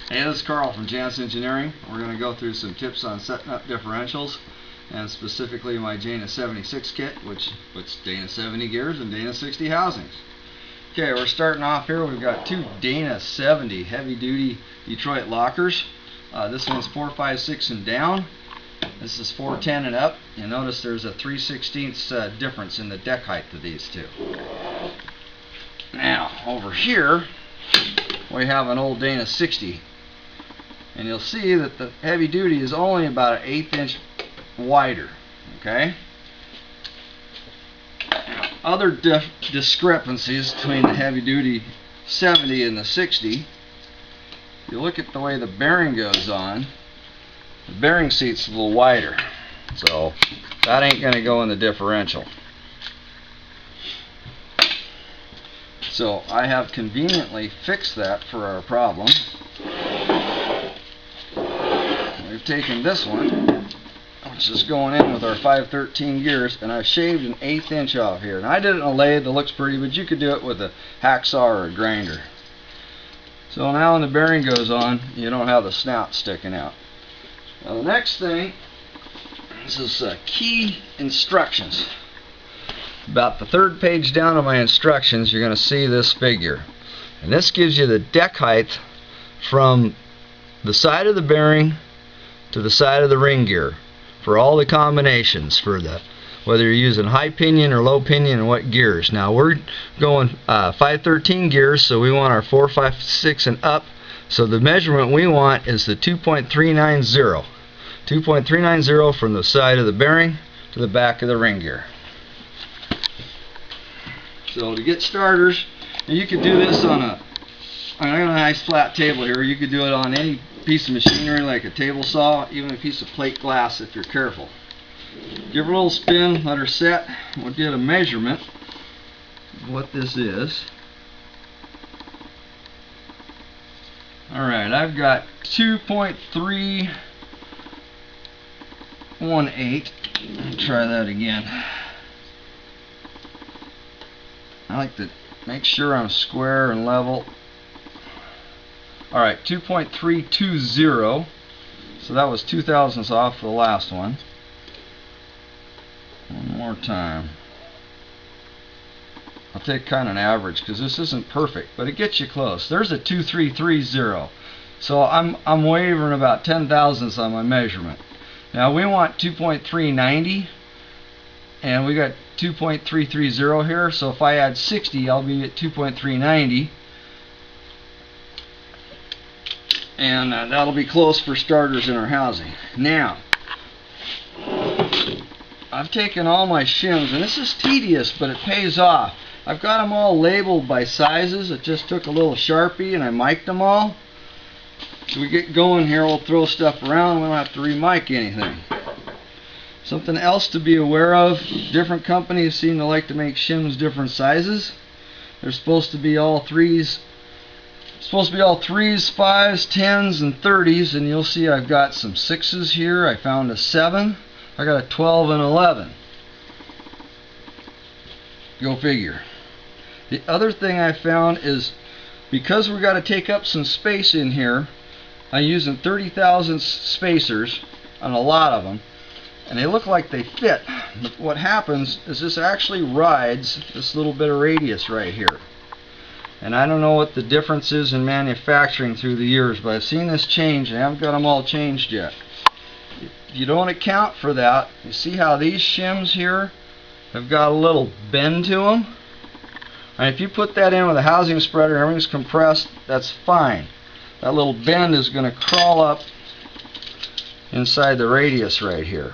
Hey, this is Carl from Jantz Engineering. We're going to go through some tips on setting up differentials, and specifically my Dana 76 kit, which puts Dana 70 gears and Dana 60 housings. Okay, we're starting off here. We've got two Dana 70 heavy duty Detroit lockers. This one's 456 and down. This is 410 and up. You notice there's a 3/16 difference in the deck height of these two. Now, over here we have an old Dana 60. And you'll see that the heavy duty is only about an 1/8 inch wider. Okay? Now, other discrepancies between the heavy duty 70 and the 60. You look at the way the bearing goes on. The bearing seat's a little wider, so that ain't going to go in the differential. So I have conveniently fixed that for our problem. We've taken this one, which is going in with our 513 gears, and I've shaved an 1/8 inch off here. And I did it in a lathe that looks pretty, but you could do it with a hacksaw or a grinder. So now when the bearing goes on, you don't have the snout sticking out. Now the next thing, this is key instructions. About the 3rd page down of my instructions, you're going to see this figure. And this gives you the deck height from the side of the bearing to the side of the ring gear for all the combinations, for the whether you're using high pinion or low pinion and what gears. Now we're going 513 gears, so we want our 456 and up. So the measurement we want is the 2.390. 2.390 from the side of the bearing to the back of the ring gear. So to get starters, and you could do this on a nice flat table here. You could do it on any piece of machinery like a table saw, even a piece of plate glass if you're careful. Give her a little spin, let her set. We'll get a measurement of what this is. Alright, I've got 2.318. Try that again. I like to make sure I'm square and level. Alright, 2.320. So that was 2 thousandths off the last one. One more time. I'll take kind of an average because this isn't perfect, but it gets you close. There's a 2.330. So I'm wavering about 10 thousandths on my measurement. Now we want 2.390, and we got 2.330 here. So if I add 60, I'll be at 2.390. And that'll be close for starters in our housing. Now, I've taken all my shims, and this is tedious, but it pays off. I've got them all labeled by sizes. I just took a little Sharpie and I mic'd them all. So we get going here, we'll throw stuff around, we don't have to re-mic anything. Something else to be aware of, different companies seem to like to make shims different sizes. They're supposed to be all 3s, 5s, 10s, and 30s, and you'll see I've got some 6s here. I found a 7. I got a 12 and 11. Go figure. The other thing I found is, because we've got to take up some space in here, I'm using 30 thousandths spacers on a lot of them, and they look like they fit. But what happens is this actually rides this little bit of radius right here. And I don't know what the difference is in manufacturing through the years, but I've seen this change, and I haven't got them all changed yet. If you don't account for that, you see how these shims here have got a little bend to them? And if you put that in with a housing spreader, everything's compressed, that's fine. That little bend is going to crawl up inside the radius right here.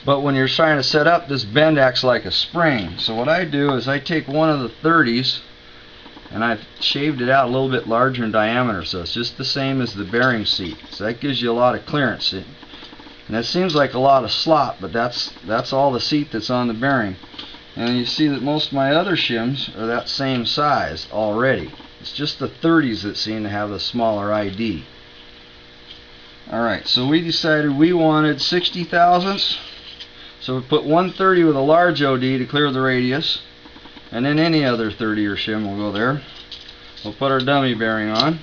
But when you're trying to set up, this bend acts like a spring. So what I do is I take one of the 30s, and I've shaved it out a little bit larger in diameter, so it's just the same as the bearing seat. So that gives you a lot of clearance. And that seems like a lot of slop, but that's all the seat that's on the bearing. And you see that most of my other shims are that same size already. It's just the 30s that seem to have the smaller ID. Alright, so we decided we wanted 60 thousandths. So we put 130 with a large OD to clear the radius. And then any other 30 or shim will go there. We'll put our dummy bearing on.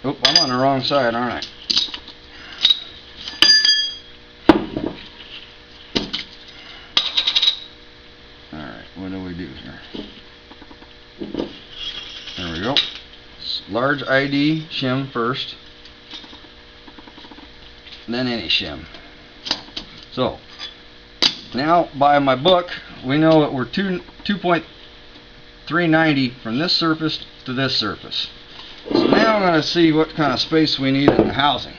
Oop, I'm on the wrong side, aren't I? Alright, what do we do here? There we go. Large ID shim first, then any shim. So now by my book we know that we're 2.390 from this surface to this surface. So now I'm going to see what kind of space we need in the housing.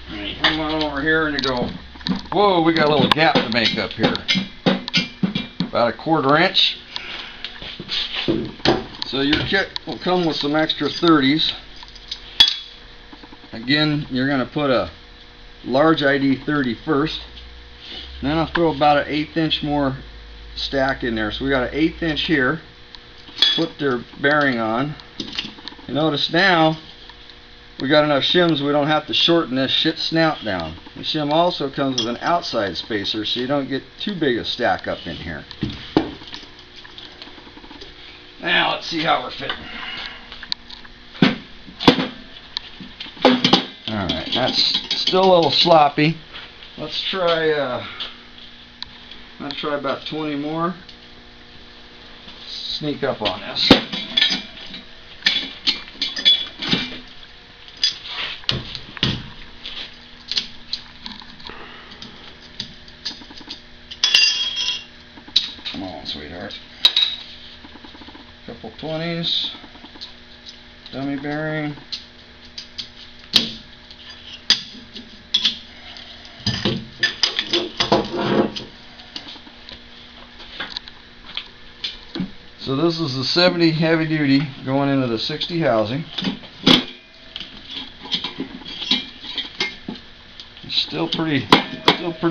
And you come on over here and you go, whoa, we got a little gap to make up here. About a 1/4 inch. So your kit will come with some extra 30s. Again, you're going to put a large ID 30 first. Then I'll throw about an 1/8 inch more stack in there. So we got an 1/8 inch here. Put their bearing on. You notice now we got enough shims we don't have to shorten this shit snout down. The shim also comes with an outside spacer so you don't get too big a stack up in here. Now let's see how we're fitting. Alright, that's still a little sloppy. Let's try about 20 more. Sneak up on this. Come on, sweetheart. Couple 20s. Dummy bearing. So this is the 70 heavy duty going into the 60 housing. It's still pretty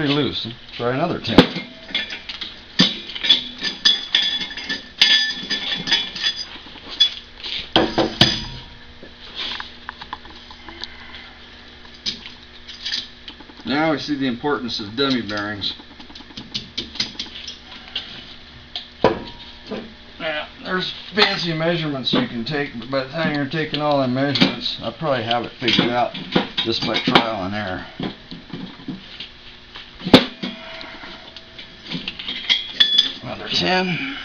loose. Try another 10. Now we see the importance of dummy bearings. There's fancy measurements you can take, but by the time you're taking all the measurements, I'll probably have it figured out just by trial and error. Another 10.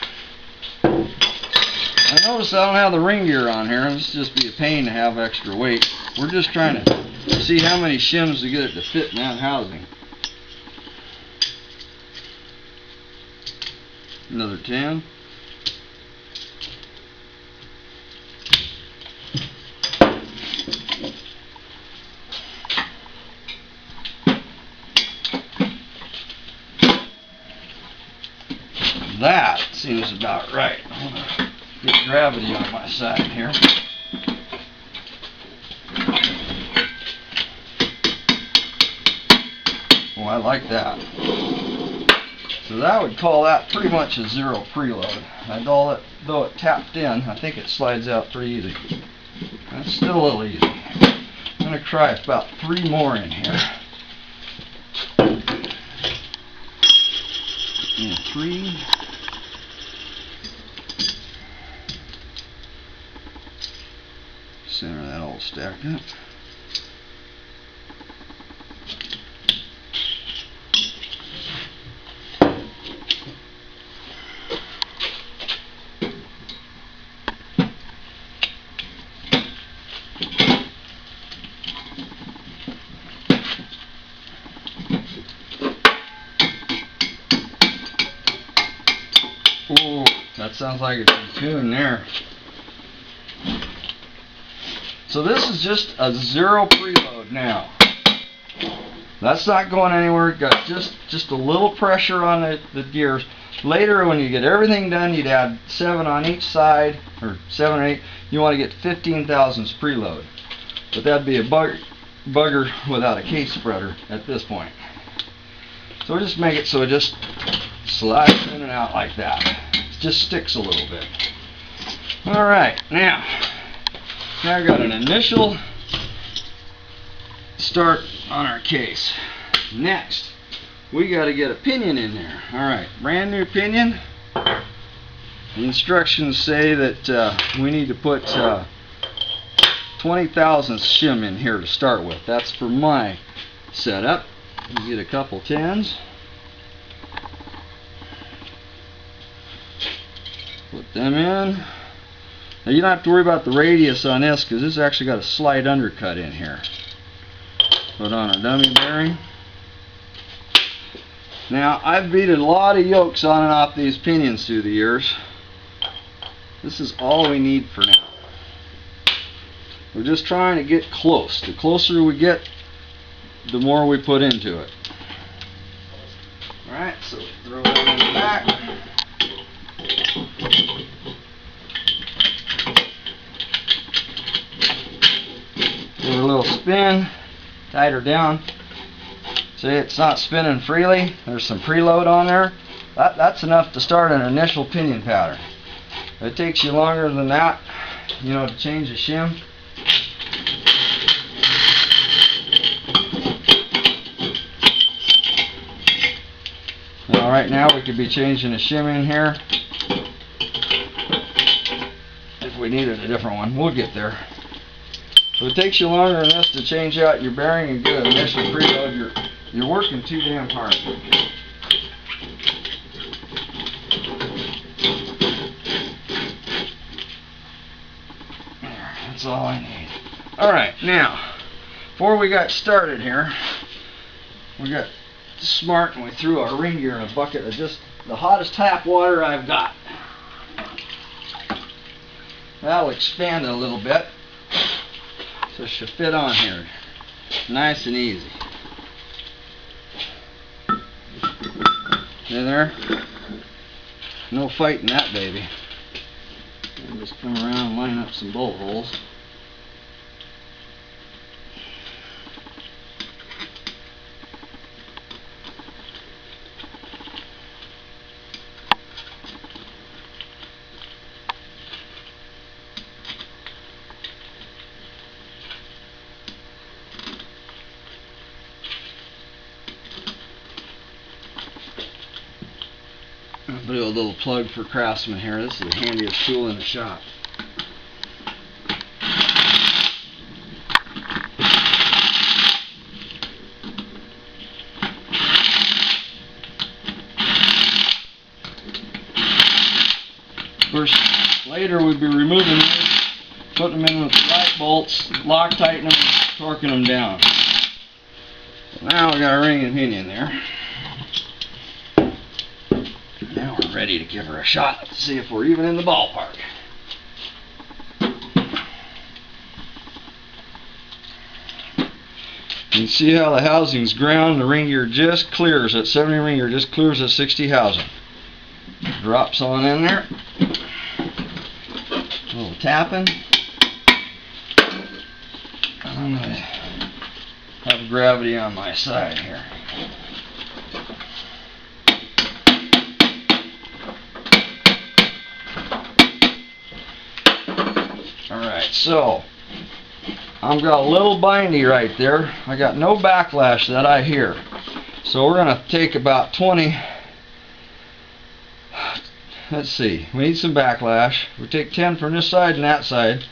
I notice I don't have the ring gear on here. This just be a pain to have extra weight. We're just trying to see how many shims to get it to fit in that housing. Another 10. That seems about right. I'm gonna get gravity on my side here. Oh, I like that. So I would call that pretty much a 0 preload. And though it tapped in, I think it slides out pretty easy. That's still a little easy. I'm going to try about 3 more in here. And 3. Center that all stack up. Ooh, that sounds like it's in tune there. So this is just a 0 preload now. That's not going anywhere. Got just a little pressure on the gears. Later, when you get everything done, you'd add 7 on each side, or 7 or 8. You want to get 15 thousandths preload. But that'd be a bugger without a case spreader at this point. So we just make it so it just slides in and out like that. It just sticks a little bit. Alright, now I've got an initial start on our case. Next, we got to get a pinion in there. Alright, brand new pinion. The instructions say that we need to put 20 thousandths shim in here to start with. That's for my setup. You get a couple tens. Put them in. Now you don't have to worry about the radius on this because this has actually got a slight undercut in here. Put on a dummy bearing. Now I've beaded a lot of yokes on and off these pinions through the years. This is all we need for now. We're just trying to get close. The closer we get, the more we put into it. Alright, so throw that in the back. Give her a little spin, tight her down. See, it's not spinning freely. There's some preload on there. That's enough to start an initial pinion pattern. If it takes you longer than that, you know, to change the shim. Now, right now we could be changing the shim in here. If we needed a different one, we'll get there. If it takes you longer than this to change out your bearing and get an initial preload, you're working too damn hard. That's all I need. Alright, now, before we got started here, we got smart and we threw our ring gear in a bucket of just the hottest tap water I've got. That'll expand it a little bit. So it should fit on here. Nice and easy. In there. No fighting that baby. I'll just come around and line up some bolt holes. I'll do a little plug for Craftsman here. This is the handiest tool in the shop. Of course, later we'd be removing these, putting them in with the right bolts, Loctiting them, and torquing them down. So now we got a ring and pinion there. Now we're ready to give her a shot to see if we're even in the ballpark. You can see how the housing's ground. The ring gear just clears at 70 ring gear, just clears at 60 housing. Drops on in there. A little tapping. I'm going to have gravity on my side here. Alright, so I've got a little bindy right there. I got no backlash that I hear. So we're going to take about 20. Let's see, we need some backlash. We take 10 from this side and that side.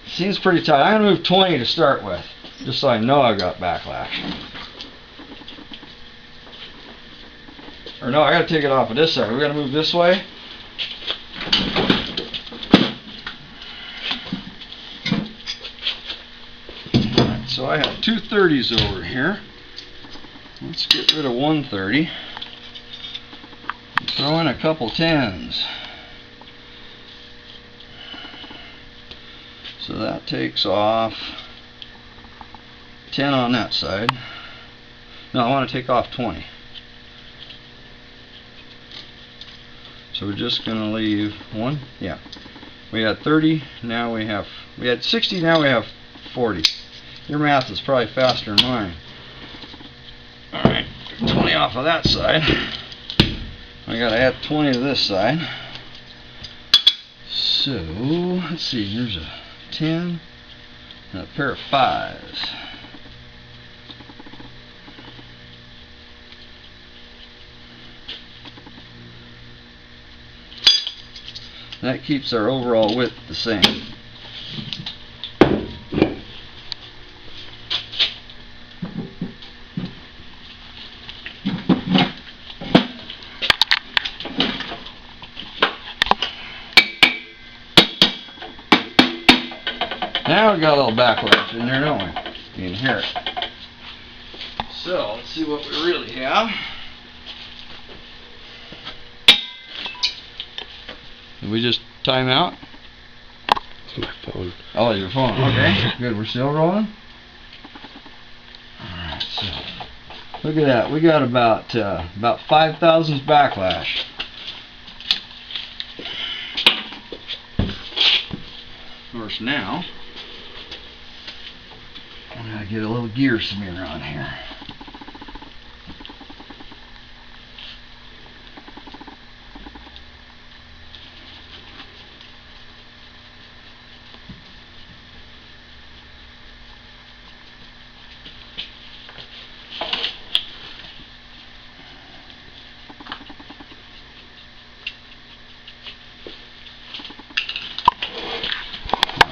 Seems pretty tight. I'm going to move 20 to start with, just so I know I got backlash. Or no, I got to take it off of this side. We got to move this way. Alright, so I have two 30s over here. Let's get rid of 130. Throw in a couple 10s. So that takes off 10 on that side. No, I want to take off 20. So we're just going to leave one. Yeah. We had 30, now we had 60, now we have 40. Your math is probably faster than mine. Alright, 20 off of that side. I gotta add 20 to this side. So, let's see, here's a 10 and a pair of 5s. That keeps our overall width the same. Now we got a little backlash in there, don't we? You can hear it. So let's see what we really have. Did we just time out? It's my phone. Oh, your phone. Okay, good. We're still rolling. All right. So look at that. We got about 5 thousandths backlash. Of course, now I'm gonna get a little gear smear on here.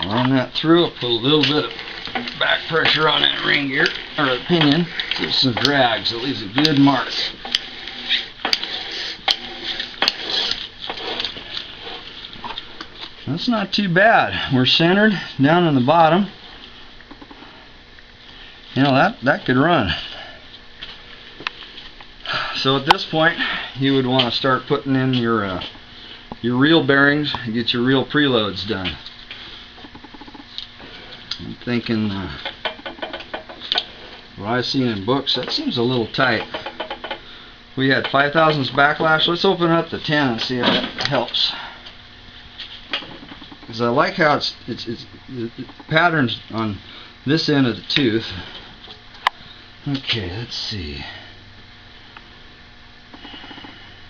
Run that through. I'll put a little bit of back pressure on that ring gear, or the pinion, so it's some drag, so it leaves a good mark. That's not too bad. We're centered down in the bottom. You know, that could run. So at this point, you would want to start putting in your reel bearings and get your reel preloads done. I'm thinking, what I've seen in books, that seems a little tight. We had 5 thousandths backlash. Let's open up the 10 and see if that helps. Because I like how it's the patterns on this end of the tooth. Okay, let's see.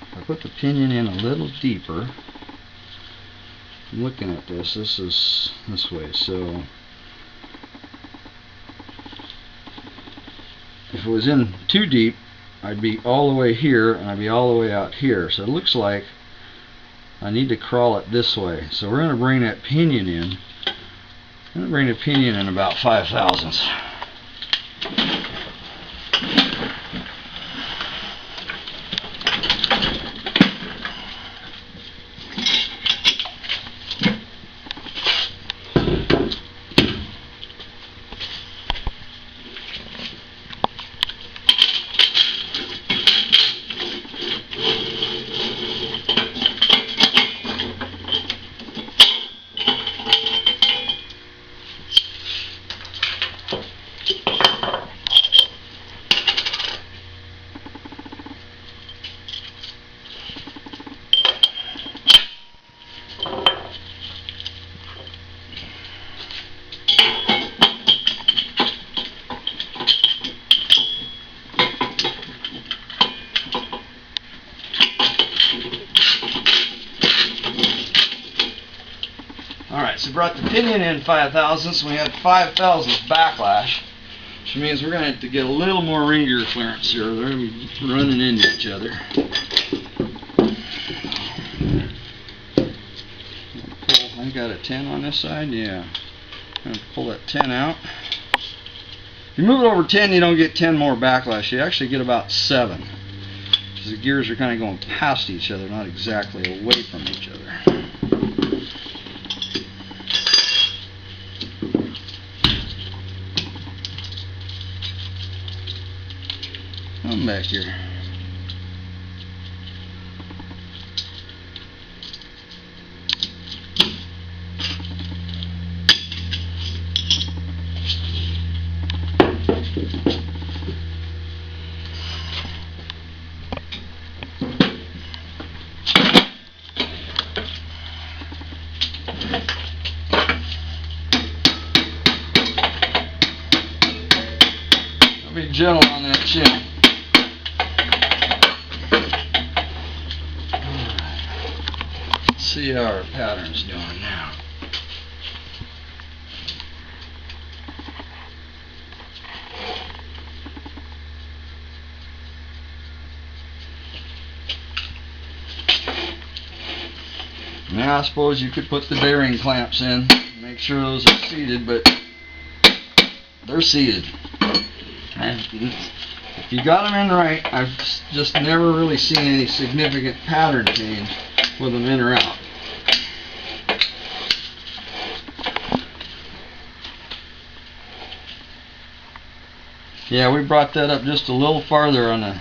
If I put the pinion in a little deeper, I'm looking at this. This is this way, so if it was in too deep, I'd be all the way here and I'd be all the way out here. So it looks like I need to crawl it this way. So we're going to bring that pinion in. I'm going to bring the pinion in about 5 thousandths. Alright, so we brought the pinion in 5 thousandths, and we had 5 thousandths backlash, which means we're going to have to get a little more ring gear clearance here. They're going to be running into each other. I got a 10 on this side, yeah. I'm going to pull that 10 out. If you move it over 10, you don't get 10 more backlash. You actually get about 7. Because the gears are kind of going past each other, not exactly away from each other. Come back here. Be gentle on that Shim. Let's see how our pattern's doing now. Now I suppose you could put the bearing clamps in, make sure those are seated, but they're seated. And if you got them in right, I've just never really seen any significant pattern change with them in or out. Yeah, we brought that up just a little farther on the